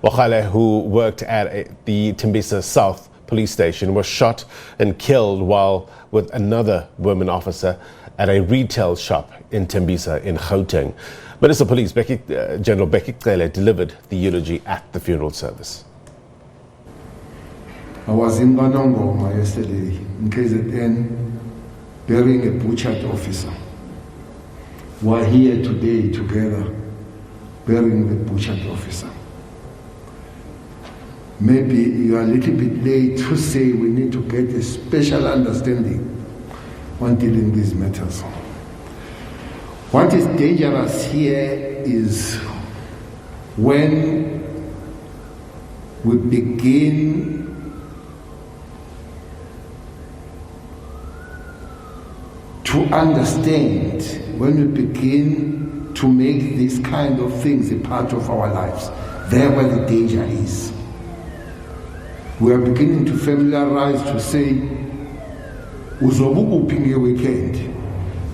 Mogale, who worked at the Tembisa South police station, was shot and killed while with another woman officer at a retail shop in Tembisa in Gauteng. Minister of Police General Bheki Cele delivered the eulogy at the funeral service. I was in Banongoma yesterday in KZN burying a butchered officer. We're here today together burying the butchered officer. Maybe you are a little bit late to say we need to get a special understanding on dealing with these matters. What is dangerous here is when we begin to understand, when we begin to make these kind of things a part of our lives. There where the danger is. We are beginning to familiarize to say, uzobukuphi ngeweekend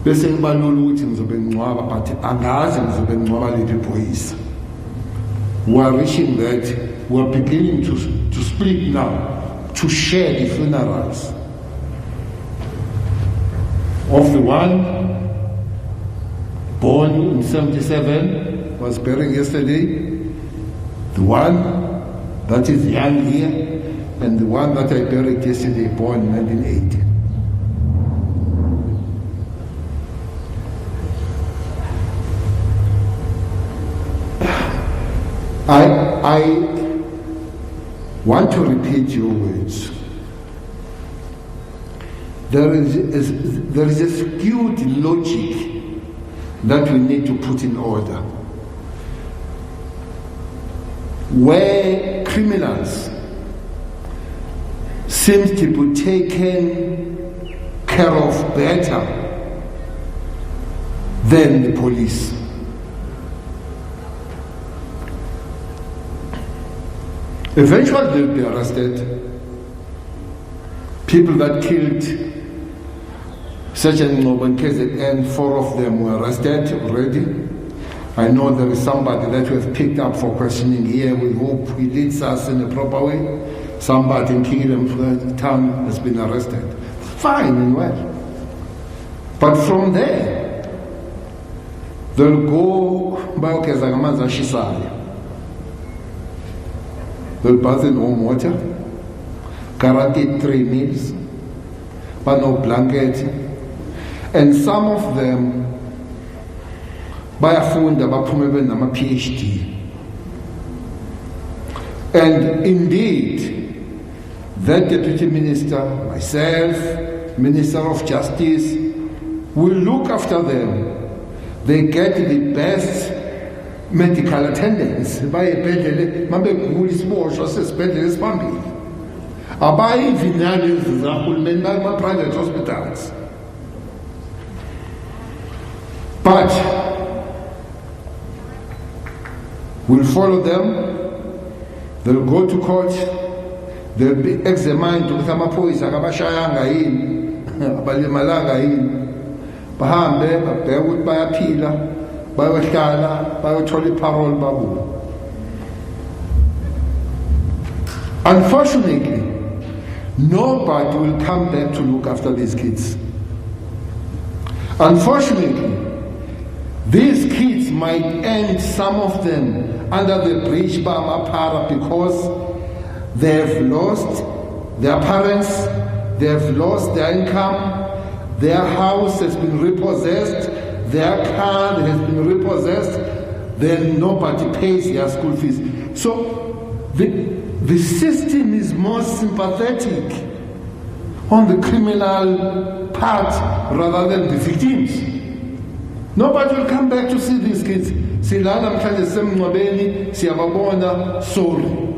bese ngibalula ukuthi ngizobe ngcwaba but angazi ngizobe ngcwaba leli phoyisa. We are reaching that. We are beginning to split now, to share the funerals of the one born in 77, was buried yesterday, the one that is young here, and the one that I buried yesterday, born in 1980. I want to repeat your words. There is a skewed logic that we need to put in order, where criminals seem to be taken care of better than the police. Eventually they'll be arrested. People that killed Sharon Mogale and 4 of them were arrested already. I know there is somebody that we have picked up for questioning here. We hope he leads us in a proper way. Somebody in Kingdom Town has been arrested. Fine and well. But from there, they'll go back as Agamaza Shisaya. They'll pass in home water, guaranteed 3 meals, but no blanket. And some of them, bayafunda baphume nama PhD. And indeed, that Deputy Minister, myself, Minister of Justice, will look after them. They get the best medical attendance. Bayebhedlele mabegula isiboshwa sesibhedlela esiphambili. Abayivinali zahulumeni bakuma-private hospitals. But we'll follow them. They'll go to court. They'll be examined ukuthi amaphoyisa akabashayanga yini, abalimalanga yini. Bahambe babheke ukuthi bayaphila, bayohlala, bayothola iparole babuye. Unfortunately, nobody will come back to look after these kids. Unfortunately, these kids might end, some of them, under the bridge by Mapara because they have lost their parents, they have lost their income, their house has been repossessed, their car has been repossessed, then nobody pays their school fees. So the system is more sympathetic on the criminal part rather than the victims. Nobody will come back to see these kids. Silala mhlanje semncwabeni siyababona, sorry.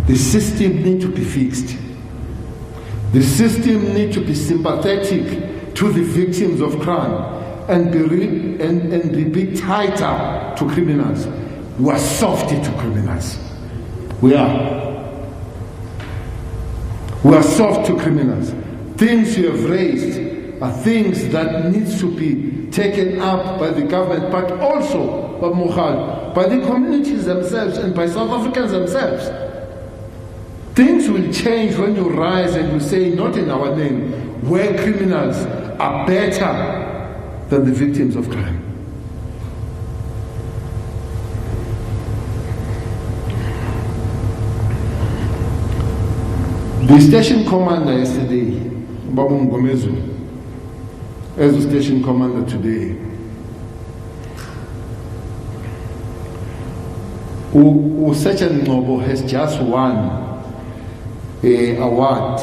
The system needs to be fixed. The system needs to be sympathetic to the victims of crime and be bit tighter to criminals. We are softy to criminals. We are. We are soft to criminals. Things you have raised, are things that needs to be taken up by the government, but also by the communities themselves and by South Africans themselves. Things will change when you rise and you say, not in our name, where criminals are better than the victims of crime. The station commander yesterday, Babu Ngomezu, as the station commander today, Sharon Mogale has just won an award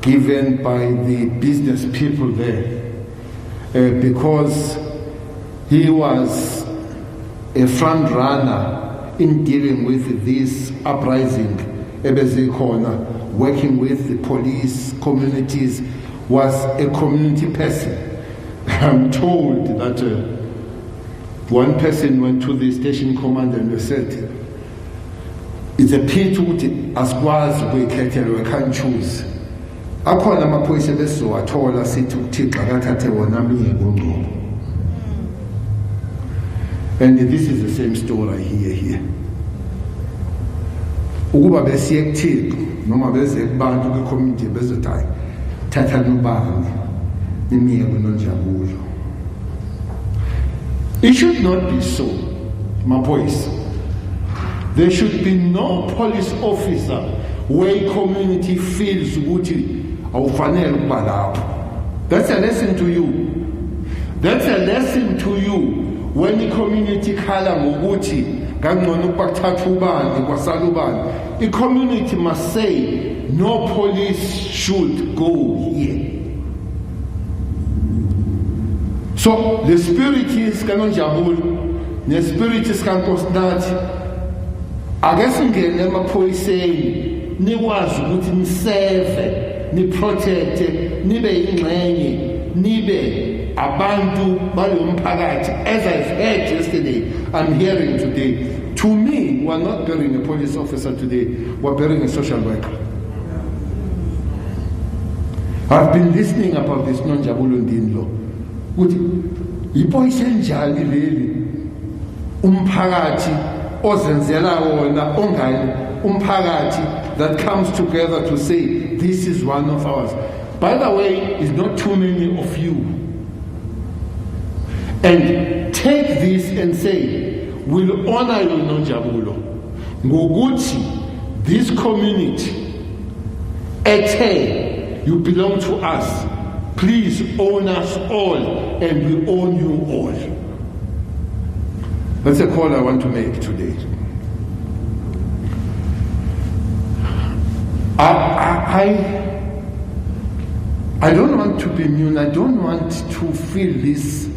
given by the business people there because he was a front runner in dealing with this uprising, working with the police communities, was a community person. I'm told that one person went to the station commander and said, it's a pity asikwazi ukuyikhethelwa, we can't choose. Akhona amaphoyisa besizowathola sithi uThixo akathathe wona aminye ngongqobo. And this is the same story I hear here. Ukuba besiye kuThixo noma beze kubantu kwi-community bezothi hayi thatha nobani nimiye kuNonjabulo. It should not be so, my boys. There should be no police officer where a community feels ukuthi awufanele ukuba lapho. That's a lesson to you. That's a lesson to you when the community khala ngokuthi kangcono ukuba kuthatha ubani kwasala ubani. The community must say no police should go here. So the spirit is kaNonjabulo, the spirit is kaNkosinathi. Akasingene emaphoyiseni nikwazi ukuthi niseve, niprotecte, nibe ingxenye, nibe abantu balomphakathi. As I've heard yesterday, I'm hearing today. To me, we're not burying a police officer today, we're burying a social worker. I've been listening about this Nonjabulo Ndinlo. Ukuthi njani leli umphakathi ozenzela wona ongani umphakathi that comes together to say this is one of ours. By the way, it's not too many of you. And take this and say, we'll honor you, Nonjabulo. Ngokuthi, this community, you belong to us. Please own us all, and we own you all. That's a call I want to make today. I don't want to be immune. I don't want to feel this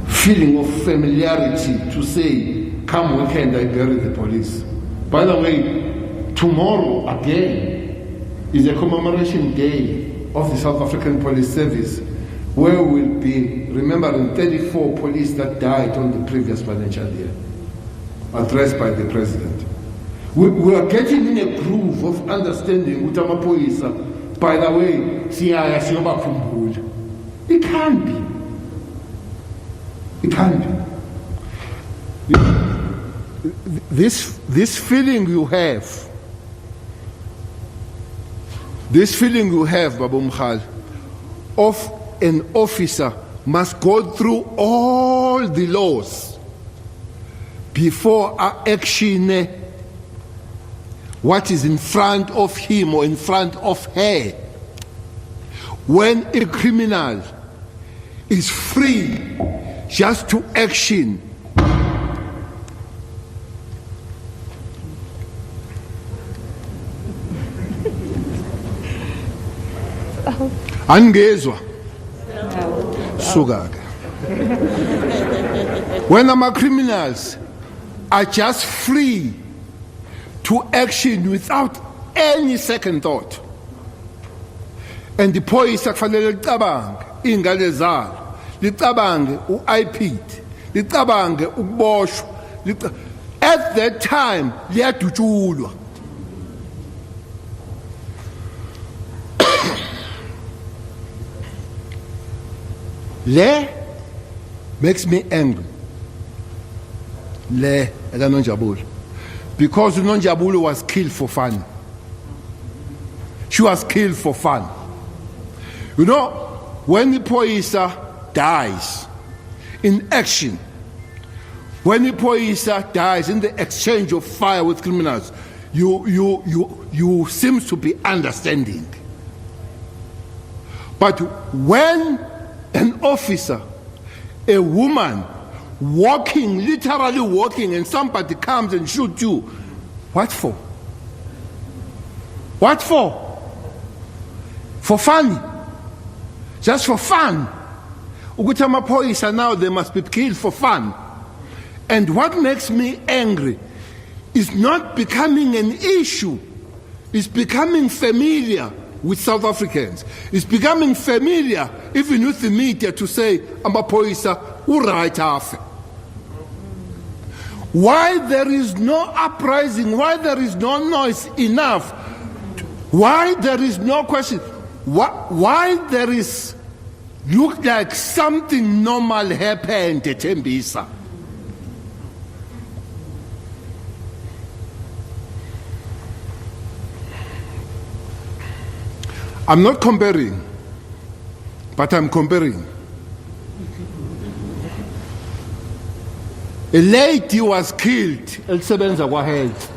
feeling of familiarity to say, come weekend, I bury the police. By the way, tomorrow again is a commemoration day of the South African Police Service, where we'll be remembering 34 police that died on the previous financial year, addressed by the President. We are getting in a groove of understanding Utamapoisa. By the way, it can't be. It can't be. This feeling you have, Babu Mkhal, of an officer must go through all the laws before action what is in front of him or in front of her. When a criminal is free just to action, angezwa sugaga. When our criminals are just free to action without any second thought, and the police akufanele licabange ingane zalo, licabange uIPD, licabange ukuboshwa, at that time liyadutshulwa. Le makes me angry. Le Nonjabulu. Because Nonjabulu was killed for fun. She was killed for fun. You know, when the Poisa dies in action, when the Poisa dies in the exchange of fire with criminals, you seem to be understanding. But when an officer, a woman, literally walking, and somebody comes and shoots you, what for? What for? For fun. Just for fun. Ukuthi amaphoyisa now, they must be killed for fun. And what makes me angry is not becoming an issue. It's becoming familiar with South Africans. It's becoming familiar even with the media to say amaphoyisa uright afe. Why there is no uprising, why there is no noise enough, why there is no question, why there is look like something normal happened at Tembisa. I'm not comparing, but I'm comparing. A lady was killed, elisebenza kwahealth.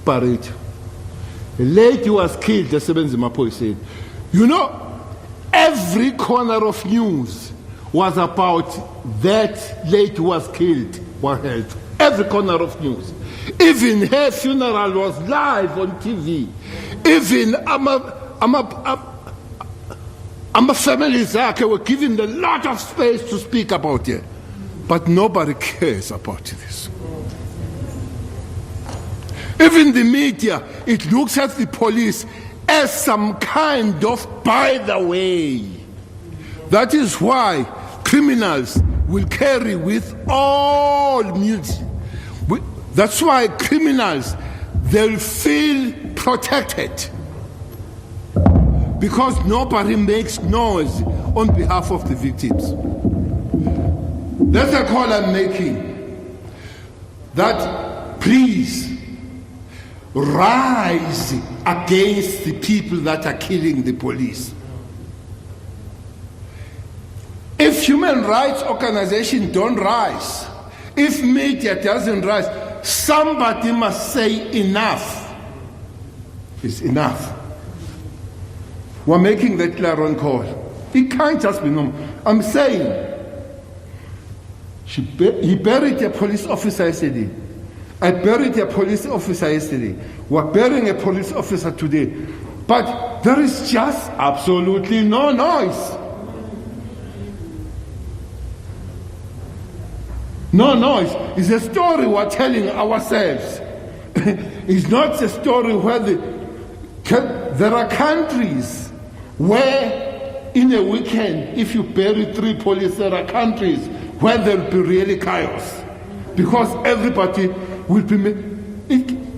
Parade. A lady was killed, elisebenza emaphoyiseni. You know, every corner of news was about that lady was killed, kwahealth. Every corner of news. Even her funeral was live on TV. Even families were given a lot of space to speak about it. But nobody cares about this. Even the media, it looks at the police as some kind of by the way. That is why criminals will carry with all music. That's why criminals, they'll feel protected. Because nobody makes noise on behalf of the victims. That's a call I'm making. That please rise against the people that are killing the police. If human rights organizations don't rise, if media doesn't rise, somebody must say enough is enough. We're making that clear on call. It can't just be normal. I'm saying, he buried a police officer yesterday. I buried a police officer yesterday. We're burying a police officer today. But there is just absolutely no noise. No noise. It's a story we're telling ourselves. It's not a story where there are countries where in a weekend, if you bury 3 police, there are countries where there will be really chaos. Because everybody will be...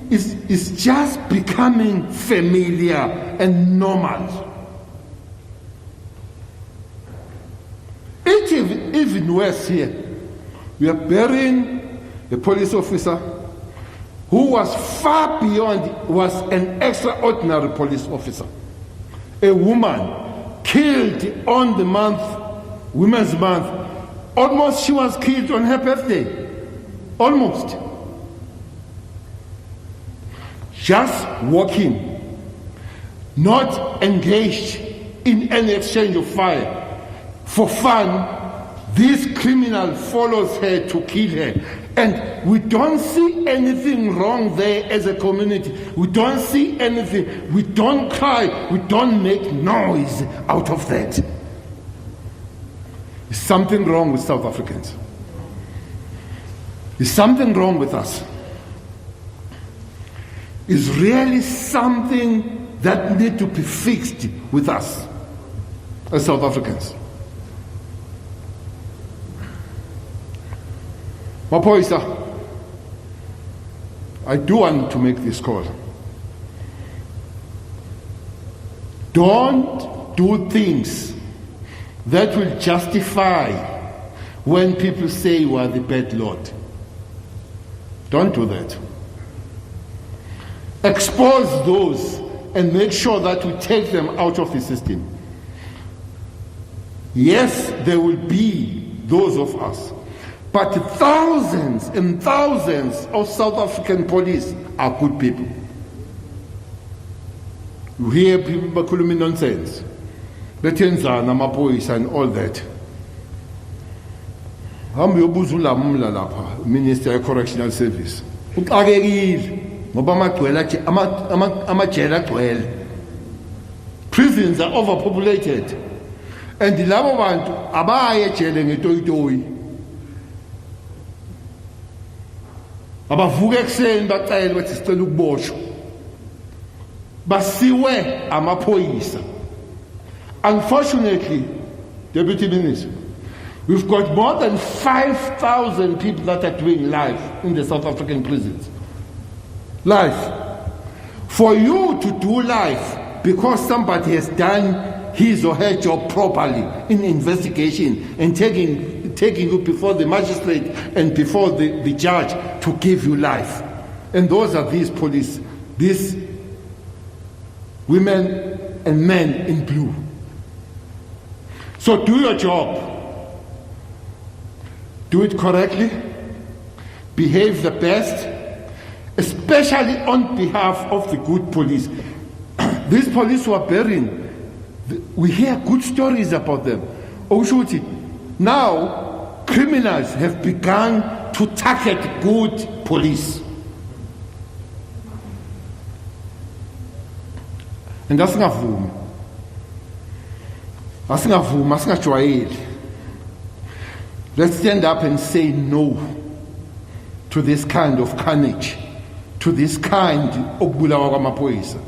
It's just becoming familiar and normal. Even worse here, we are burying a police officer who was far beyond, was an extraordinary police officer. A woman killed on the month, Women's Month. Almost she was killed on her birthday. Almost. Just walking, not engaged in any exchange of fire. For fun, this criminal follows her to kill her. And we don't see anything wrong there as a community. We don't see anything. We don't cry. We don't make noise out of that. There's something wrong with South Africans. There's something wrong with us. It's really something that needs to be fixed with us as South Africans. Maphoyisa, I do want to make this call. Don't do things that will justify when people say you are the bad Lord. Don't do that. Expose those and make sure that we take them out of the system. Yes, there will be those of us, but thousands and thousands of South African police are good people. You hear people bakhuluma nonsense, bethenzana amaphoyisa and all that. Hambe uyobuza ulamula lapha, Minister of Correctional Service. Uxakekile ngoba amajele agcwele. Prisons are overpopulated. And labo bantu abaye ejele ngetoyitoyi. Abavuka ekuseni bacela bathi sicela ukuboshwa. Basiwe amaphoyisa. Unfortunately, Deputy Minister, we've got more than 5,000 people that are doing life in the South African prisons. Life. For you to do life because somebody has done his or her job properly in investigation and taking you before the magistrate and before the judge to give you life. And those are these police, these women and men in blue. So do your job. Do it correctly. Behave the best, especially on behalf of the good police. These police were burying. We hear good stories about them. Oshuti, now criminals have begun to target good police. And that's not vuma. Let's stand up and say no to this kind of carnage, to this kind of bulawa kwamaphoyisa.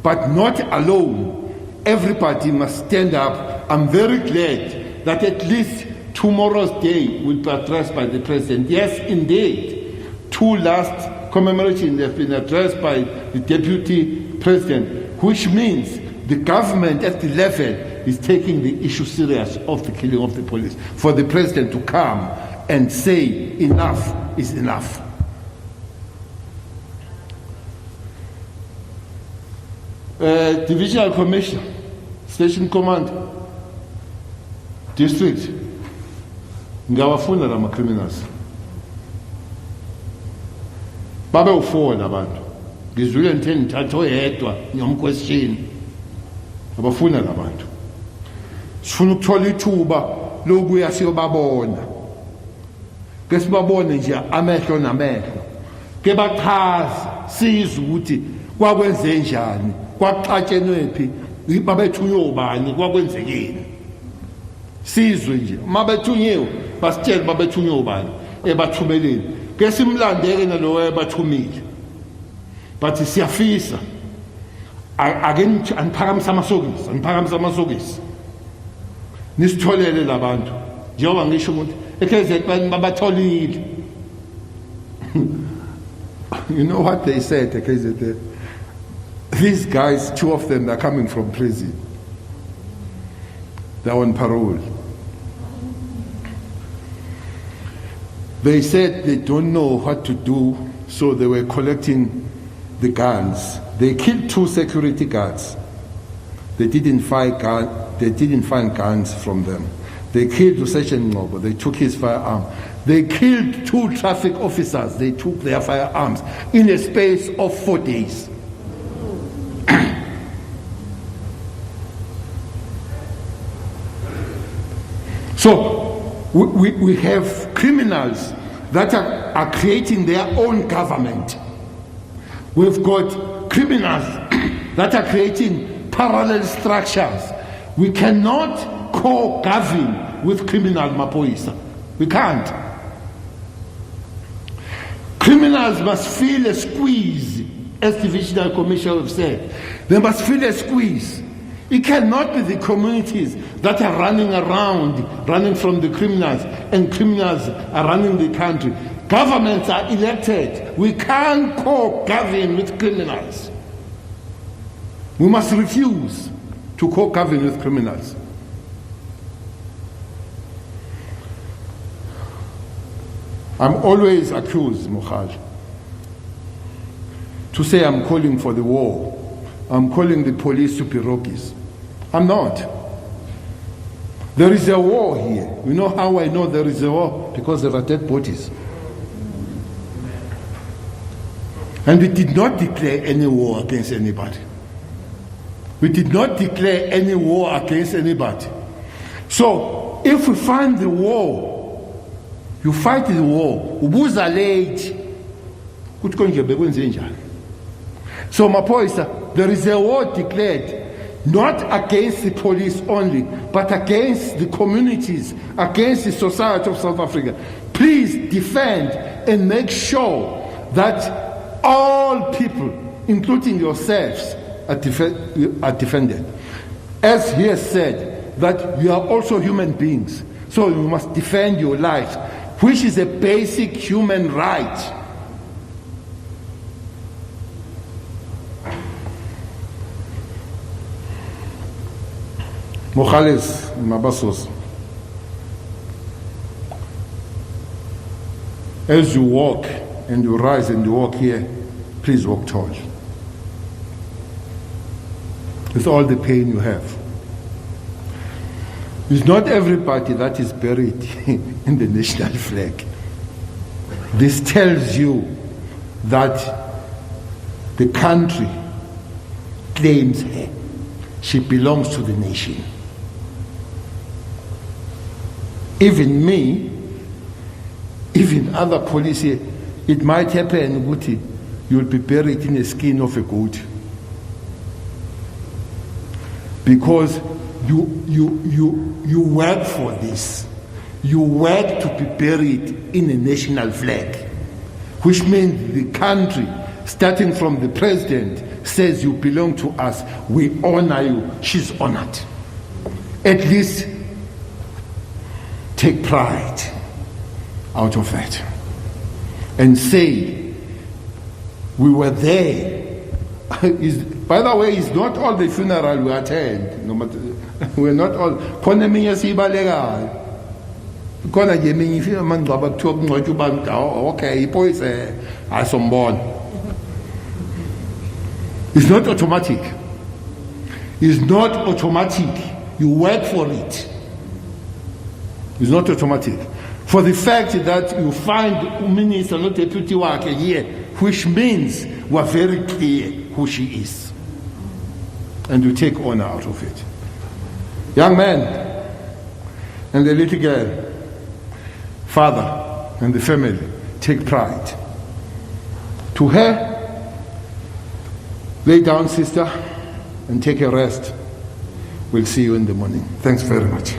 But not alone. Everybody must stand up. I'm very glad that at least tomorrow's day will be addressed by the President. Yes, indeed, 2 last commemorations have been addressed by the Deputy President, which means the government at the level is taking the issue serious of the killing of the police. For the President to come and say enough is enough. Divisional Commissioner, Station Command, District, ngawafuna lama criminals. Babe ufona abantu. Ngizwile ngitheni thatho yedwa ngiyomquestion. Abafuna labantu. Sifuna ukuthola ithuba lokuya siyobabona. Ke sibabone nje amehlo namehlo. Ke bachaza sizwe ukuthi kwakwenze njani. Kwaxatshenwephi babethunywe ubani kwakwenzekeni sizwe nje mabethunyiwe basitshela babethunywe ubani ebathumeleni ke simlandeke nalowo ebathumile but siyafisa ake aniphakamisa amasokisi nisitholele labantu njengoba ngisho ukuthi eKZN babatholile. You know what they said at KZN? These guys, 2 of them, they're coming from prison. They're on parole. They said they don't know what to do, so they were collecting the guns. They killed 2 security guards. They didn't find guns from them. They killed Sharon Mogale. They took his firearm. They killed 2 traffic officers. They took their firearms in a space of 4 days. So we have criminals that are creating their own government. We've got criminals that are creating parallel structures. We cannot co-govern with criminal maphoyisa. We can't. Criminals must feel a squeeze, as the Divisional Commissioner have said. They must feel a squeeze. It cannot be the communities that are running around, running from the criminals, and criminals are running the country. Governments are elected. We can't co-govern with criminals. We must refuse to co-govern with criminals. I'm always accused, Mogale, to say I'm calling for the war. I'm calling the police to pirogues. I'm not. There is a war here. You know how I know there is a war? Because there are dead bodies. And we did not declare any war against anybody. We did not declare any war against anybody. So, if we find the war, you fight the war. Ubuza late. So, Mapoisa, there is a war declared, not against the police only, but against the communities, against the society of South Africa. Please defend and make sure that all people, including yourselves, are defended. As he has said, that you are also human beings, so you must defend your lives, which is a basic human right. Mogales, Mabasos, as you walk and you rise and you walk here, please walk tall. With all the pain you have. It's not everybody that is buried in the national flag. This tells you that the country claims her. She belongs to the nation. Even me, even other police here, it might happen, Guti, you'll be buried in the skin of a goat. Because you work for this. You work to be buried in a national flag, which means the country, starting from the president, says you belong to us. We honor you. She's honored. At least take pride out of that and say, we were there. By the way, it's not all the funeral we attend. No matter, we're not all. Okay, boys, I some born. It's not automatic. It's not automatic. You work for it. It's not automatic. For the fact that you find minister, not deputy worker here, which means we're very clear who she is. And you take honor out of it. Young man and the little girl, father and the family, take pride. To her, lay down, sister, and take a rest. We'll see you in the morning. Thanks very much.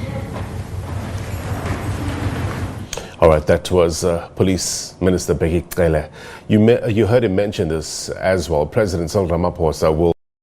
All right, that was Police Minister Bheki Cele. You heard him mention this as well. President Cyril Ramaphosa will